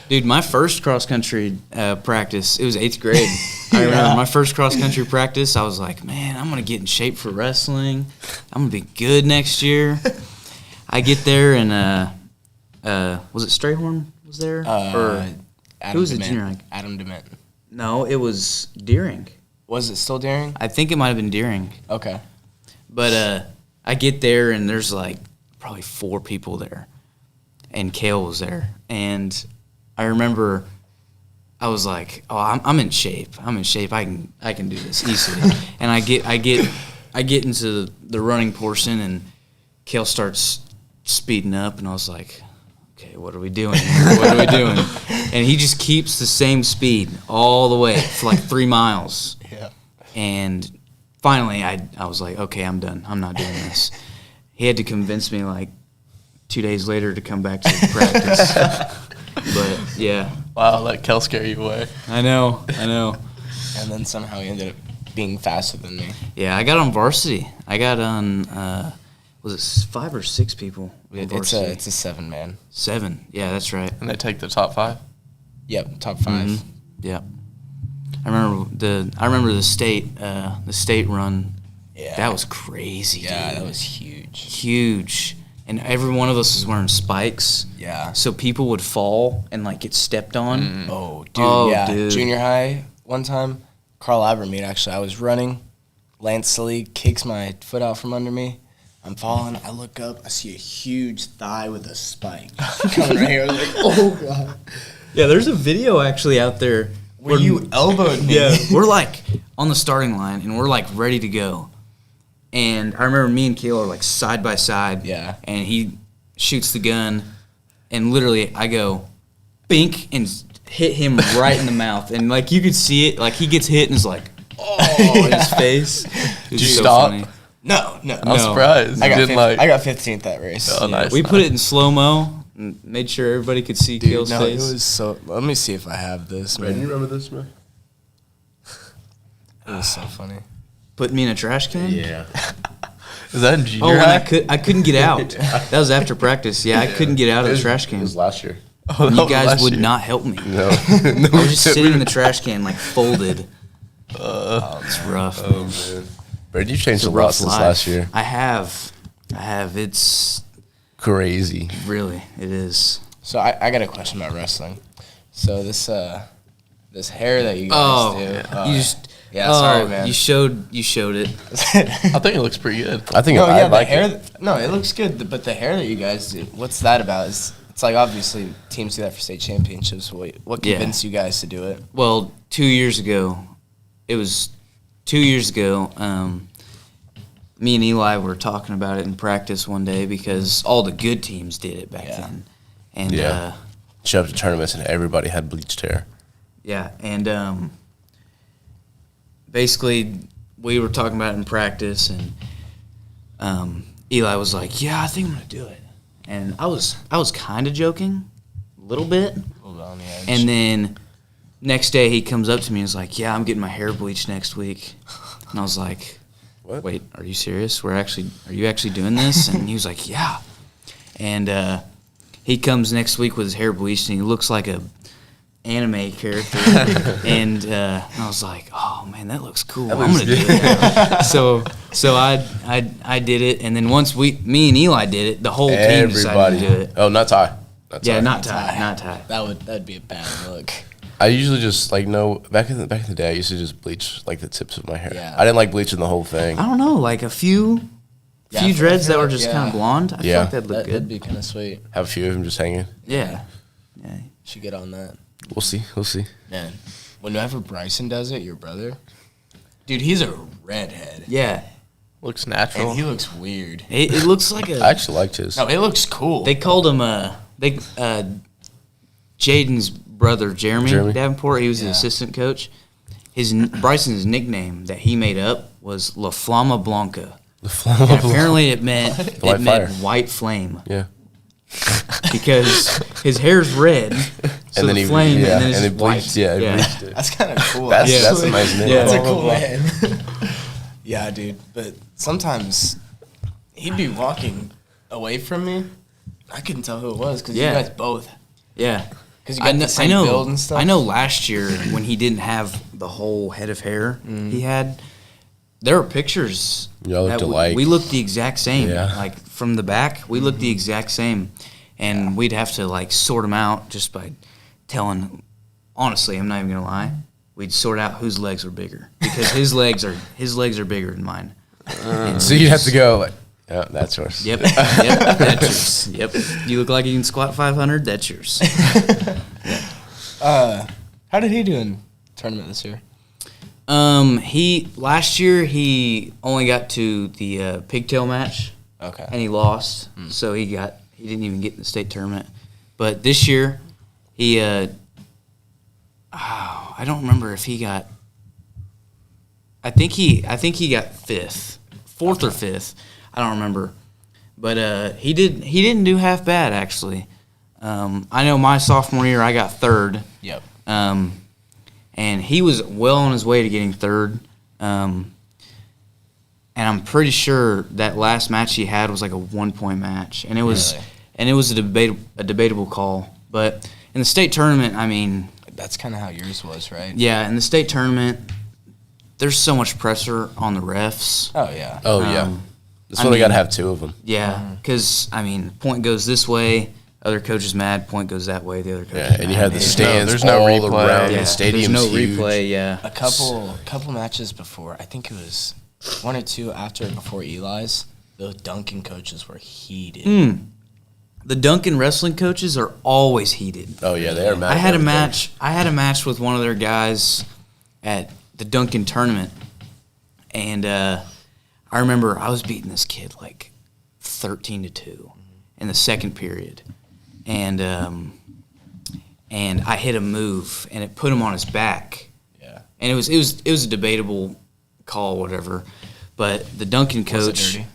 dude, my first cross country practice, it was 8th grade. I remember my first cross country practice. I was like, man, I'm gonna get in shape for wrestling. I'm gonna be good next year. I get there and was it Strayhorn was there or Adam who was the Dement. junior high? Adam Dement. no? It was Deering. Was it still Deering? I think it might have been Deering. Okay. But I get there and there's like probably 4 people there, and Cale was there, and I remember I was like, "Oh, I'm in shape. I'm in shape. I can do this easily." And I get into the running portion, and Cale starts speeding up, and I was like, "Okay, what are we doing here? What are we doing?" And he just keeps the same speed all the way for like 3 miles. Yeah. And finally, I was like, okay, I'm done. I'm not doing this. He had to convince me like 2 days later to come back to practice. But yeah, Wow, let Kel scare you away. I know. And then somehow he ended up being faster than me. Yeah, I got on varsity. I got on, was it 5 or 6 people? on It's varsity? a 7-man. 7. Yeah, that's right. And they take the top 5. Yep, top 5. Mhm. Yeah. I remember the state run. Yeah. That was crazy. Yeah, dude. that was huge. Huge. And every one of us was wearing spikes. Yeah. So people would fall and like get stepped on. Oh, dude. Oh, yeah. dude. Junior high one time, Carl Abermead actually. I was running. Lance Sully kicks my foot out from under me. I'm falling. I look up. I see a huge thigh with a spike coming right here. I was like, oh god. Yeah, there's a video actually out there Where you elbowed me. Yeah, we're like on the starting line and we're like ready to go. And I remember me and Cale are like side by side. Yeah. And he shoots the gun, and literally I go, bink, and hit him right in the mouth. And like you could see it, like he gets hit and is like, oh, in his face. Did you stop? No. I was surprised. I You got, didn't like. I got 15th that race. Oh, nice. We put it in slow mo. and made sure everybody could see Dude, Cale's no, face. it was so. Let me see if I have this. Brandon, Man. you remember this, man? It was so funny. Putting me in a trash can? Yeah. Is that in junior Oh, and high? I couldn't get out. That was after practice. Yeah, I couldn't get out of the trash It can. was last year. Oh, And that you was guys last would year. not help me. No. I was just sitting in the trash can, like, folded. Oh, it's rough. Oh, man. Brandon, you've changed It's a lot rough since life. last year. I have. It's Crazy. really, it is. So I got a question about wrestling. So this hair that you guys Oh, do. yeah. You just. Yeah, oh, sorry, man. You showed it. I think it looks pretty good. I think No, I yeah, the like hair. it. No, it looks good, but the hair that you guys do, what's that about? It's like obviously teams do that for state championships. What Yeah. convinced you guys to do it? Well, 2 years ago, it was 2 years ago. Me and Eli were talking about it in practice one day because all the good teams did it back Yeah. then, and Yeah. Showed up to tournaments and everybody had bleached hair. and basically we were talking about it in practice, and Eli was like, "Yeah, I think I'm gonna do it," and I was kind of joking, a little bit. A little bit on the edge. And then next day he comes up to me and is like, "Yeah, I'm getting my hair bleached next week." And I was like, What? "Wait, are you serious? Are you actually doing this?" And he was like, "Yeah." And he comes next week with his hair bleached and he looks like a anime character. and I was like, "Oh man, that looks cool. I'm looks gonna do it." so I did it, and then once me and Eli did it, the whole team decided to do it. Oh, not Ty. Yeah, not Ty. Ty. That'd be a bad look. I usually just back in the day I used to just bleach like the tips of my hair. Yeah. I didn't like bleaching the whole thing. I don't know, like a few Yeah, I feel dreads that like- were just yeah. kind of blonde. I feel Yeah. like that'd look That'd good. be kind of sweet. Have a few of them just hanging. Yeah. Should get on that. We'll see. Man, whenever Bryson does it, your brother, dude, he's a redhead. Yeah. Looks natural. And he looks weird. It looks like I actually liked his. No, it looks cool. they called him Jaden's brother, Jeremy Davenport. He was the Yeah. assistant coach. Bryson's nickname that he made up was La Flama Blanca. The And flammable. apparently it meant White fire. white flame Yeah. because his hair's red, so And then the he- flame, yeah, and then it's and just it bleached- white. yeah, it bleached it. That's kind of cool. That's actually. a nice name. Yeah. That's a cool name. Yeah, dude. But sometimes he'd be walking away from me. I couldn't tell who it was because Yeah. you guys both. Yeah. Because you got the same build and stuff. I know last year when he didn't have the whole head of hair he had, there were pictures. Y'all looked that alike. We looked the exact same. Yeah. Like from the back, we looked the exact same. And we'd have to like sort them out just by telling, honestly, I'm not even going to lie. We'd sort out whose legs were bigger because his legs are bigger than mine. And So you'd have to go like, yeah, that's yours. Yep, that's yours. Yep, you look like you can squat 500. That's yours. How did he do in tournament this year? Last year he only got to the pigtail match Okay. and he lost, so he didn't even get in the state tournament. But this year he I don't remember if he got. I think he got fourth or fifth. I don't remember, but he didn't do half bad actually. I know my sophomore year I got third. Yep. And he was well on his way to getting third. And I'm pretty sure that last match he had was like a 1-point match, and it was Really? a debatable call. But in the state tournament, I mean, That's kind of how yours was, right? yeah, in the state tournament, there's so much pressure on the refs. Oh yeah. Oh yeah. Um, That's I why they gotta mean- have two of them. Yeah, because I mean, point goes this way, other coach is mad. Point goes that way, the other coach. Yeah, is and you mad. have the There's stands there's no all replay. around. Yeah, The stadium's there's no huge. replay. Yeah, A couple matches before, I think it was one or two before Eli's, the Duncan coaches were heated. The Duncan wrestling coaches are always heated. Oh yeah, they are mad. I at had a everything. match with one of their guys at the Duncan tournament, and I remember I was beating this kid like 13-2 in the second period, and I hit a move and it put him on his back, Yeah. and it was a debatable call, whatever, but the Duncan Was it coach. dirty?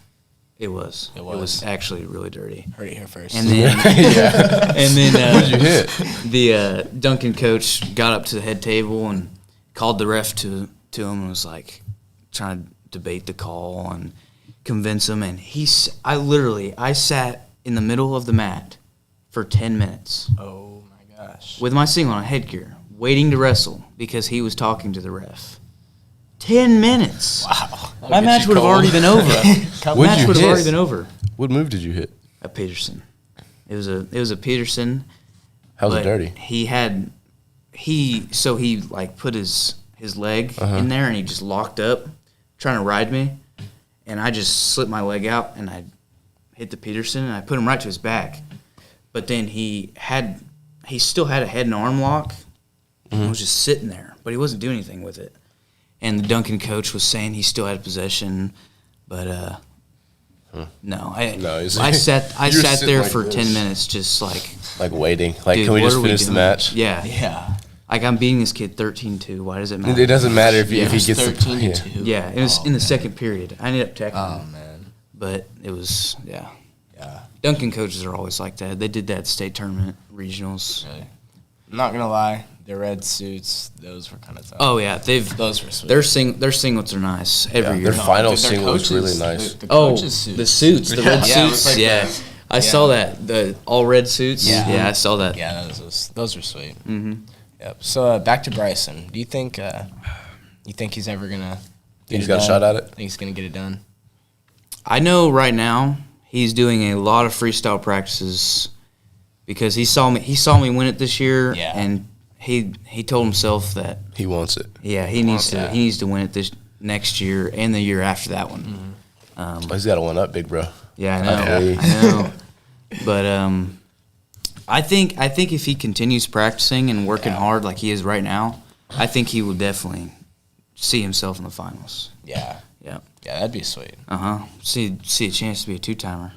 It was. It It was. was actually really dirty. Heard it here first. And then, and then What'd you hit? the Duncan coach got up to the head table and called the ref to him and was like trying to debate the call and convince him. And I sat in the middle of the mat for 10 minutes Oh my gosh. with my single on headgear, waiting to wrestle because he was talking to the ref. 10 minutes. Wow. My match would have already been over. What'd match you would have hit? already been over. What move did you hit? A Peterson. It was a Peterson. How was it but dirty? He like put his leg in there and he just locked up, trying to ride me, and I just slipped my leg out and I hit the Peterson and I put him right to his back. But then he still had a head and arm lock. And was just sitting there, but he wasn't doing anything with it. And the Duncan coach was saying he still had possession, but no. I sat You were sat sitting there like for this. 10 minutes just like, Like waiting. Like, dude, can we what just are we finish the doing? match? Yeah. Yeah. Like, I'm beating this kid 13-2. Why does it matter? It doesn't matter if he Yeah. gets the 13-2. Yeah, it was in the second period. I ended up tackling Oh him, man. but it was, yeah. Yeah. Duncan coaches are always like that. They did that state tournament, regionals. Really. I'm not gonna lie. The red suits, those were kind of tough. Oh, yeah. Those were sweet. Their singlets are nice every year. Their final Their single was coaches- really nice. The Oh, coaches' suits. the suits, the red Yeah, it suits. was like Yeah, the- I saw that. The all red suits. Yeah. Yeah, I saw that. Yeah, those were sweet. Mm-hmm. Yep. So back to Bryson. Do you think he's ever gonna? Get He's it got a done? shot at it? Think he's gonna get it done? I know right now he's doing a lot of freestyle practices because he saw me win it this year, Yeah. and he told himself that He wants it. he needs to win it this next year and the year after that one. Mm-hmm. He's got to one up, big bro. Yeah, I know. Yeah. I know. But I think if he continues practicing and working hard like he is right now, I think he will definitely see himself in the finals. Yeah. Yeah. Yeah, that'd be sweet. See a chance to be a two-timer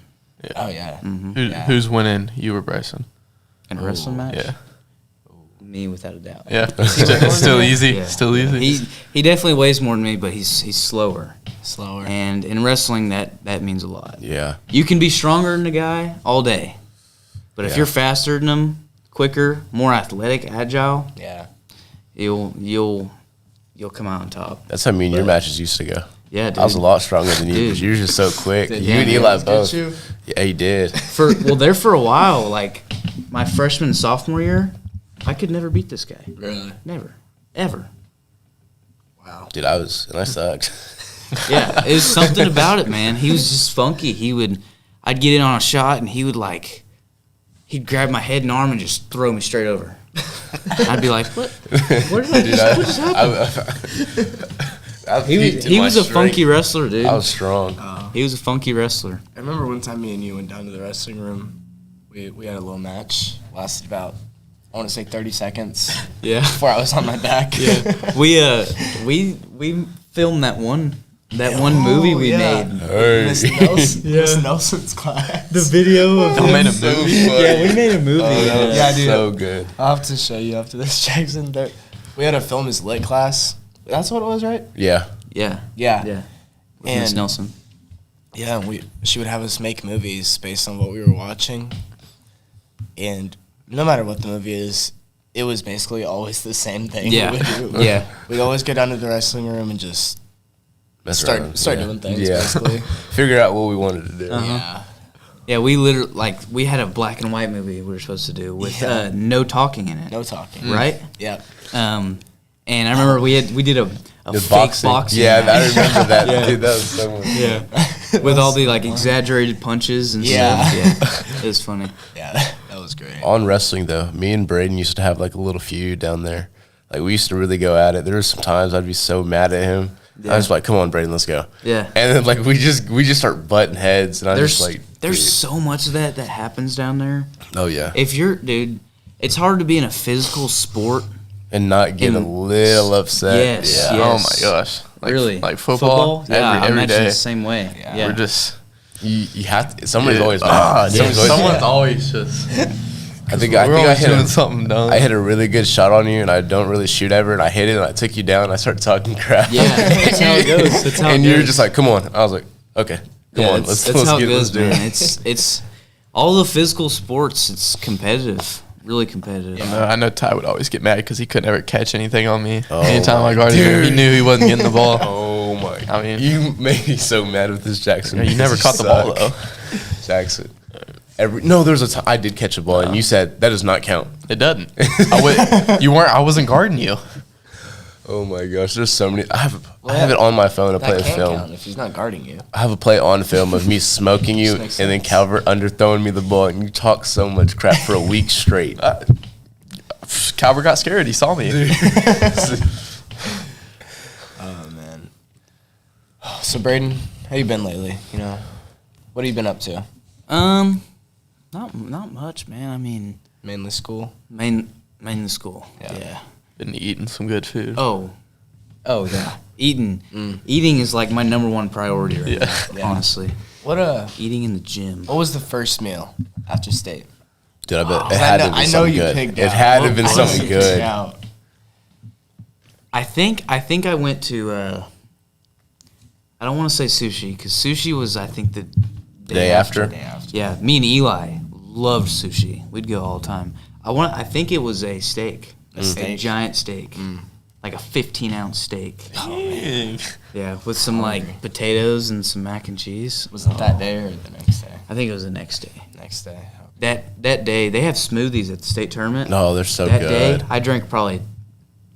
Oh yeah. Yeah. Who's winning? You or Bryson? in a wrestling match. Yeah. Me, without a doubt. Yeah. It's still easy. Yeah. Still easy. He definitely weighs more than me, but he's slower. Slower. And in wrestling, that means a lot. Yeah. You can be stronger than the guy all day, but if Yeah. you're faster than him, quicker, more athletic, agile, Yeah. you'll come out on top. That's how me and your matches used to go. Yeah, dude. I was a lot stronger than you Dude. because you were just so quick. Did You and Eli Eli get both. you? Yeah, he did. There for a while, like my freshman and sophomore year, I could never beat this guy. Really? Never. Ever. Wow. Dude, I sucked. Yeah, it was something about it, man. He was just funky. I'd get in on a shot, and he'd grab my head and arm and just throw me straight over. I'd be like, what? What just happened? He was a funky wrestler, dude. I was strong. He was a funky wrestler. I remember one time me and you went down to the wrestling room. We had a little match. Lasted about, I want to say 30 seconds Yeah. before I was on my back. We filmed that one movie we yeah. made. Hey. Miss Nelson, Yeah. Miss Nelson's class. The video of Y'all made a So movie? funny. Yeah, we made a movie. Oh, that was Yeah, dude. so good. I'll have to show you after this, Jackson. We had to film his lit class. That's what it was, right? Yeah. Yeah. Yeah. Yeah. With Miss And- Nelson. Yeah, she would have us make movies based on what we were watching. And no matter what the movie is, it was basically always the same thing. Yeah. We would do. Yeah. We'd always go down to the wrestling room and just Mess start around. doing things, Yeah. basically. Figure out what we wanted to do. Yeah. Yeah, we literally we had a black and white movie we were supposed to do with Yeah. no talking in it. No talking. Right? Yeah. And I remember we did a The fake boxing Yeah, match. I remember that. Yeah. Dude, that was so much. Yeah. With all the exaggerated punches and Yeah. stuff. Yeah. It was funny. Yeah, that was great. On wrestling, though, me and Braden used to have a little feud down there. We used to really go at it. There were some times I'd be so mad at him. Yeah. I was like, "Come on, Braden, let's go." Yeah. And then we just start butting heads, and I There's just there's dude. so much of that happens down there. Oh yeah, If dude, it's hard to be in a physical sport. and not get a little upset. Yes, Yeah. yes. Oh my gosh. Really? Like football? Yeah, I every imagine day. the same way. Yeah. We're just. You have to. Somebody's Yeah. always mad. Yeah, Someone's always someone's always just. I think We're I always hit doing a, something dumb. I hit a really good shot on you, and I don't really shoot ever, and I hit it, and I took you down, and I started talking crap. Yeah, that's how it goes. That's how and it you were goes. just like, "Come on." I was like, "Okay, Come on, let's how it get goes, do it. man. It's all the physical sports. It's competitive, really competitive. I know Ty would always get mad because he could never catch anything on me. Oh Anytime my I guarded him, he dude. knew he wasn't getting the ball. Oh my! I mean- you made me so mad with this Jackson. You never because caught you the ball suck. though. Jackson. No, there was a time I did catch a ball, and you said that does not count. It doesn't. I wasn't guarding you. Oh my gosh, there's so many. I have it on my phone to play That a can't film. count if he's not guarding you. I have a play on film of me smoking you, and makes then sense. Calvert underthrowing me the ball, and you talk so much crap for a week straight. Calvert got scared. He saw me. Oh man. So Braden, how you been lately? You know, what have you been up to? Not much, man. I mean, Mainly school. mainly school. Yeah. Been eating some good food. Oh yeah. Eating is like my number one priority right now. Yeah. Honestly, What eating in the gym. What was the first meal after state? Dude, I bet it I had to know- be I know something you good. picked It out. had to have been What something was you picked good. out? I think I went to. I don't want to say sushi because sushi was I think the Day after? Day after. Yeah, me and Eli loved sushi. We'd go all the time. I think it was a steak. A steak? giant steak. Like a 15-ounce steak. Dang. Yeah, with some like potatoes and some mac and cheese. Was it that day or the next day? I think it was the next day. Next day. That day they have smoothies at the state tournament. No, they're so that good. day I drank probably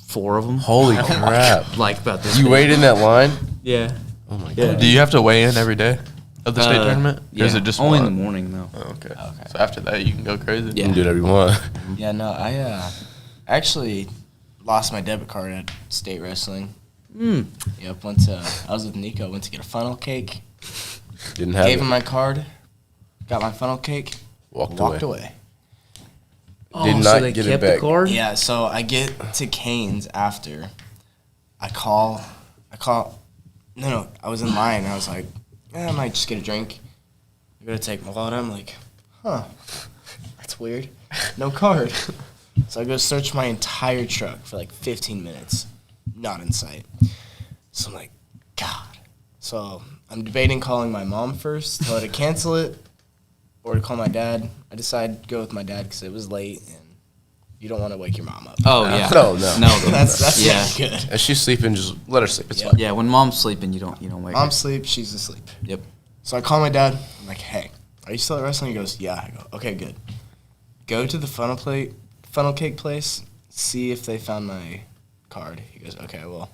4 of them. Holy crap! Like about this. You big. waited in that line? Yeah. Oh my Yeah. god! Do you have to weigh in every day of the state tournament? Or Yeah. is it just only in one? the morning though? Oh, okay. So after that, you can go crazy. You Yeah. can do whatever you want. Yeah, no, I actually lost my debit card at state wrestling. Yep, I was with Nico, went to get a funnel cake, Didn't have gave it. him my card, got my funnel cake, Walked away. Did so not they get it kept back. the card? Yeah, so I get to Cane's after. I call, no, I was in line. I was like, I might just get a drink. I'm going to take my wallet. I'm like, that's weird. No card. So I go search my entire truck for like 15 minutes. Not in sight. So I'm like, God. So I'm debating calling my mom first, tell her to cancel it, or to call my dad. I decided to go with my dad because it was late and you don't want to wake your mom up. Oh yeah. No. That's yeah. not good. If she's sleeping, just let her sleep. It's Yeah. fine. Yeah, when mom's sleeping, you don't wake her. Mom's asleep, she's asleep. Yep. So I call my dad. I'm like, hey, are you still at wrestling? He goes, yeah. I go, okay, good. Go to the funnel cake place, see if they found my card. He goes, okay, well.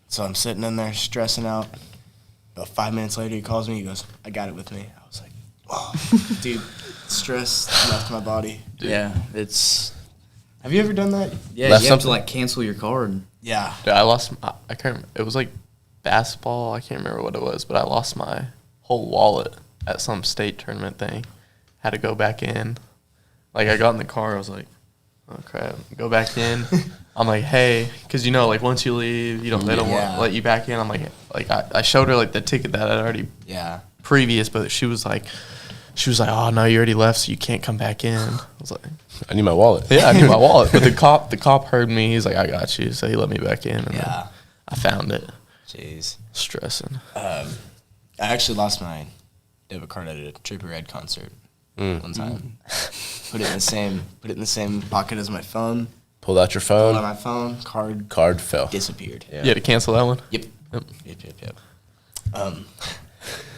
So I'm sitting in there stressing out. About 5 minutes later, he calls me. He goes, I got it with me. I was like, whoa. Dude, stress left my body. Yeah, it's Have you ever done that? yeah. Left You have to something? like cancel your card. Yeah. Dude, I lost. I can't. Remember. It was like basketball. I can't remember what it was, but I lost my whole wallet at some state tournament thing. Had to go back in. Like I got in the car, I was like, "Oh crap!" Go back in. I'm like, "Hey," because you know, like once you leave, they don't want Yeah. to let you back in. I'm like I showed her like the ticket that I'd already Yeah. previous, but she was like, "Oh no, you already left, so you can't come back in." I was like, I need my wallet. "Yeah, I need my wallet." But the cop heard me. He's like, "I got you," so he let me back in. And then Yeah. I found it. Jeez. Stressing. I actually lost my debit card at a Trippie Red concert one time. Put it in the same pocket as my phone. Pulled out your Pulled out phone. my phone. Card Card fell. disappeared. Yeah. You had to cancel that one? Yep. Yep.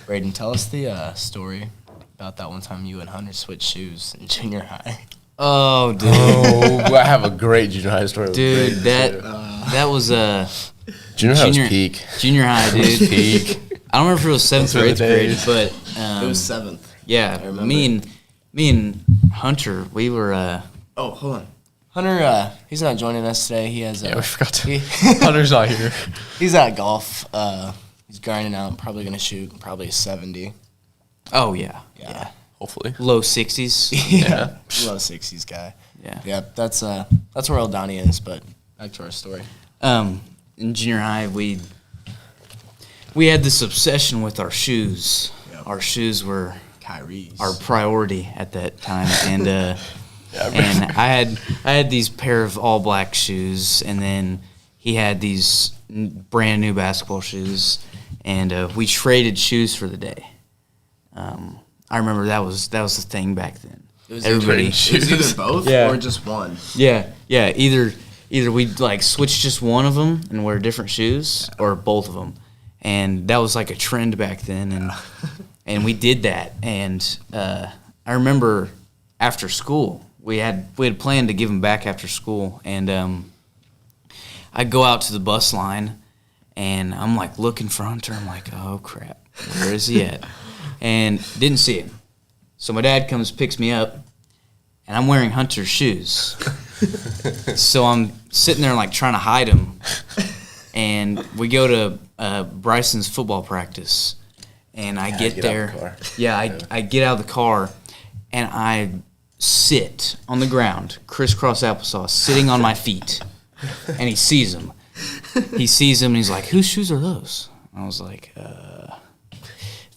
Braden, tell us the story about that one time you and Hunter switched shoes in junior high. Oh, dude, Oh, I have a great junior high story. with dude, Braden, too. that was Junior high was junior- peak. junior high, dude. Peak. I don't remember if it was 7th Those or were the 8th grade, days. but It was 7th. yeah, I remember. me and Hunter, we were Oh, hold on. Hunter, he's not joining us today. He has Yeah, we forgot to. he- Hunter's not here. he's at golf. He's grinding out. Probably gonna shoot probably a 70. oh yeah, Yeah. Hopefully. low 60s. Yeah. Low 60s guy. Yeah. Yeah. That's where old Donnie is. But back to our story. In junior high, we had this obsession with our shoes. Yep. Our shoes were Kyrie's. our priority at that time, and Yeah, and I had these pair of all black shoes, and then he had these brand new basketball shoes, and we traded shoes for the day. I remember that was the thing back then. It was Everybody, either both Yeah. or just one. yeah. Either we'd like switch just one of them and wear different shoes, or both of them, and that was like a trend back then, and we did that. And I remember after school we had planned to give them back after school, and I'd go out to the bus line, and I'm like looking for Hunter. I'm like, oh crap, where is he at? And didn't see him. So my dad comes, picks me up, and I'm wearing Hunter's shoes. So I'm sitting there like trying to hide him, and we go to Bryson's football practice, and I get there. Out the car. Yeah, I get out of the car, and I sit on the ground, crisscross applesauce, sitting on my feet, and he sees him. He sees him, and he's like, "Whose shoes are those?" I was like,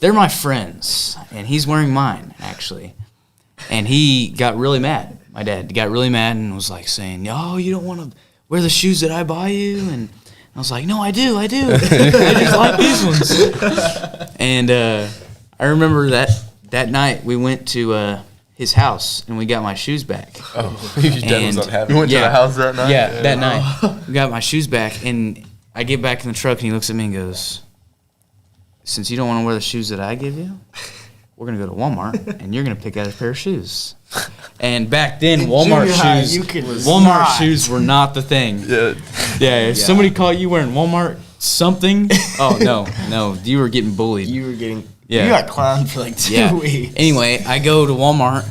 "They're my friends," and he's wearing mine, actually. And he got really mad. My dad got really mad and was like saying, "Oh, you don't want to wear the shoes that I buy you?" And I was like, "No, I do. I just like these ones." And I remember that night we went to his house and we got my shoes back. Oh, your dad was And- unhappy. You went to the house that night? Yeah, that night. We got my shoes back, and I get back in the truck, and he looks at me and goes, "Since you don't want to wear the shoes that I give you, we're going to go to Walmart, and you're going to pick out a pair of shoes." And back then, Walmart junior high, shoes you could Walmart not. shoes were not the thing. Yeah. Yeah, if somebody caught you wearing Walmart something, oh, no, you were getting bullied. You were getting. Yeah. You got clowned for like 2 Yeah. weeks. Anyway, I go to Walmart.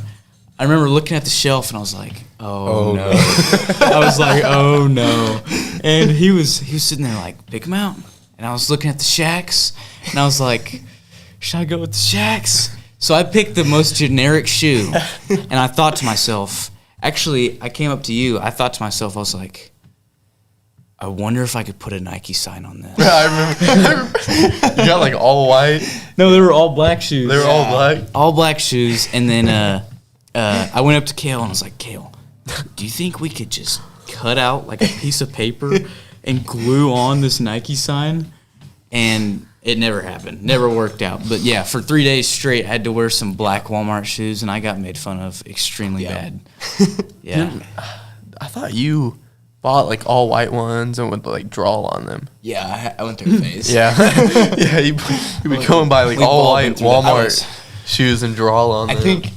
I remember looking at the shelf, and I was like, oh no. I was like, oh no. And he was sitting there like, pick them out. And I was looking at the Shacks, and I was like, should I go with the Shacks? So I picked the most generic shoe, and I thought to myself, actually, I came up to you. I thought to myself, I was like, I wonder if I could put a Nike sign on this. I remember. You got like all white. No, they were all black shoes. They were all black. All black shoes, and then I went up to Cale and I was like, "Cale, do you think we could just cut out like a piece of paper and glue on this Nike sign?" And it never happened, never worked out. But yeah, for 3 days straight, I had to wear some black Walmart shoes, and I got made fun of extremely bad. Yeah, I thought you bought like all white ones and would like draw on them. Yeah, I went through a phase. Yeah. Yeah, you would go and buy like We've all all white been through that. Walmart shoes and draw on I them. think.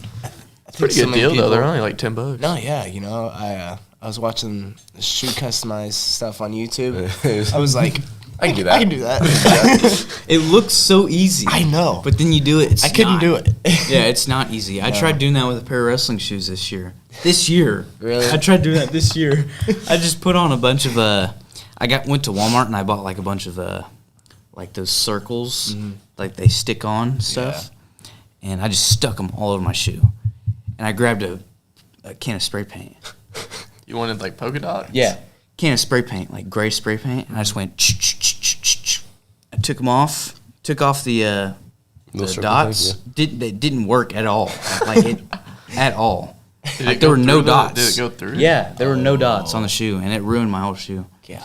Pretty good deal though. They're only like $10. No, yeah, you know, I was watching the shoe customized stuff on YouTube. I was like, I can do that. I can do that. it looks so easy. I know. But then you do it. It's I couldn't not. do it. Yeah, it's not easy. I tried doing that with a pair of wrestling shoes this year. Really? I tried doing that this year. I just put on a bunch of went to Walmart and I bought like a bunch of like those circles, like they stick on stuff, and I just stuck them all over my shoe. And I grabbed a can of spray paint. You wanted like polka dots? Yeah, can of spray paint, like gray spray paint, and I just went. I took them off. Took off the circle dots. thing, They didn't work at all. Like it at all. Did Like it there go were no through the- dots. Did it go through? Yeah, there were no dots on the shoe, and it ruined my whole shoe. Yeah.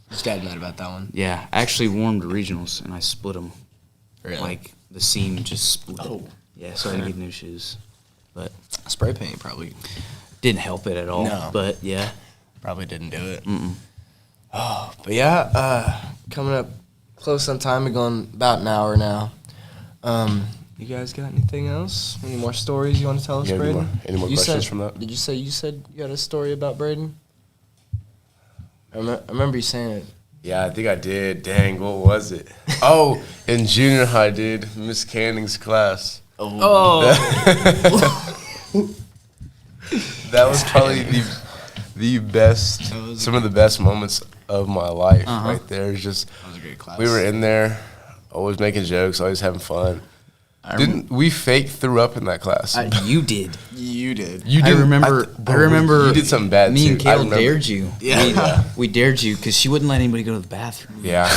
Just got mad about that one. Yeah, I actually warmed regionals, and I split them. Really? Like the seam just split. Oh. Yeah, so I had to get new shoes. But Spray paint probably didn't help it at all. No. But yeah. probably didn't do it. Oh, but yeah, coming up close on time. We're going about an hour now. You guys got anything else? Any more stories you want to tell us, You got Braden? any more You questions said- from that? Did you say you had a story about Braden? I remember you saying it. Yeah, I think I did. Dang, what was it? Oh, in junior high, dude. Miss Canning's class. Oh. That was probably the best, some of the best moments of my life right there. It's just, That was a great class. we were in there, always making jokes, always having fun. Didn't we fake threw up in that class? You did. You did. You I didn't- remember. I bro, remember. you did something bad Me too. and I Cale remember. dared you. Yeah. We dared you because she wouldn't let anybody go to the bathroom. Yeah.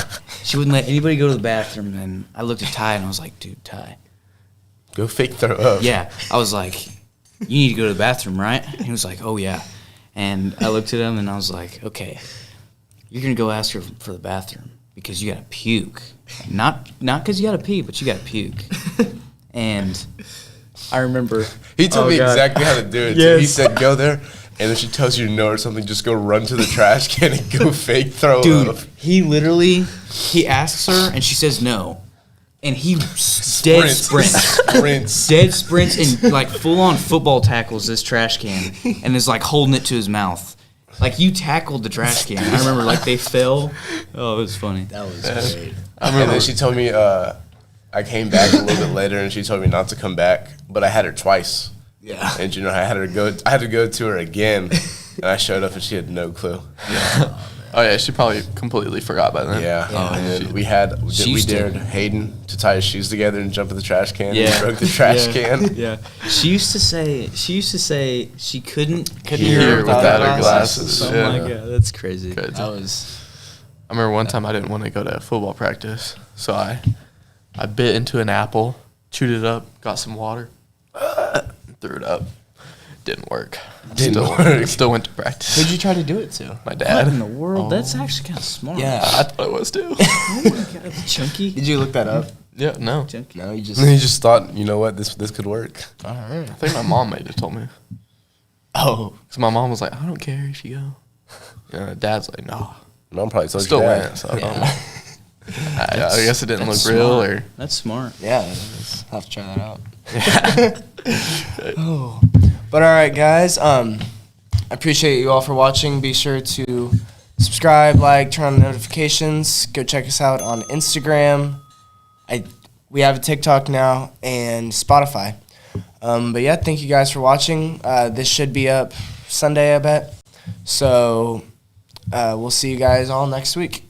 She wouldn't let anybody go to the bathroom, and I looked at Ty and I was like, "Dude, Ty." Go fake throw up. Yeah, I was like, "You need to go to the bathroom, right?" And he was like, "Oh yeah." And I looked at him and I was like, "Okay, you're gonna go ask her for the bathroom because you got to puke. Not because you got to pee, but you got to puke. And I remember He told me God. exactly how to do it. Yes. Too. He said, go there, and if she tells you no or something, just go run to the trash can and go fake throw Dude, up. he asks her, and she says no. And he dead sprints and like full on football tackles this trash can and is like holding it to his mouth. Like you tackled the trash can. I remember like they fell. Oh, it was funny. That was great. And then she told me I came back a little bit later, and she told me not to come back, but I had her twice. Yeah. And I had to go to her again, and I showed up, and she had no clue. Oh yeah, she probably completely forgot by then. Yeah. And then we dared Hayden to tie his shoes together and jump in the trash can. Yeah. And broke the trash can. Yeah. She used to say she couldn't Hear without her glasses. Oh Yeah. my god, that's crazy. Good. That was. I remember one time I didn't want to go to football practice, so I bit into an apple, chewed it up, got some water, threw it up. Didn't work. Still went to practice. Who'd you try to do it to? My What dad. in the world? That's actually kind of smart. Yeah. I thought it was too. Oh my god, chunky. Did you look that up? Yeah, no. Chunky. No, you just. And he just thought, you know what, this could work. All right. I think my mom might have told me. Oh. Because my mom was like, I don't care if you go. Dad's like, no. Mom probably told Still you that. went, so I don't Yeah. know. I guess it didn't look That's real. smart. Or That's smart. Yeah. I'll have to try that out. Oh. But all right, guys. I appreciate you all for watching. Be sure to subscribe, like, turn on the notifications. Go check us out on Instagram. We have a TikTok now and Spotify. But yeah, thank you guys for watching. This should be up Sunday, I bet. So we'll see you guys all next week.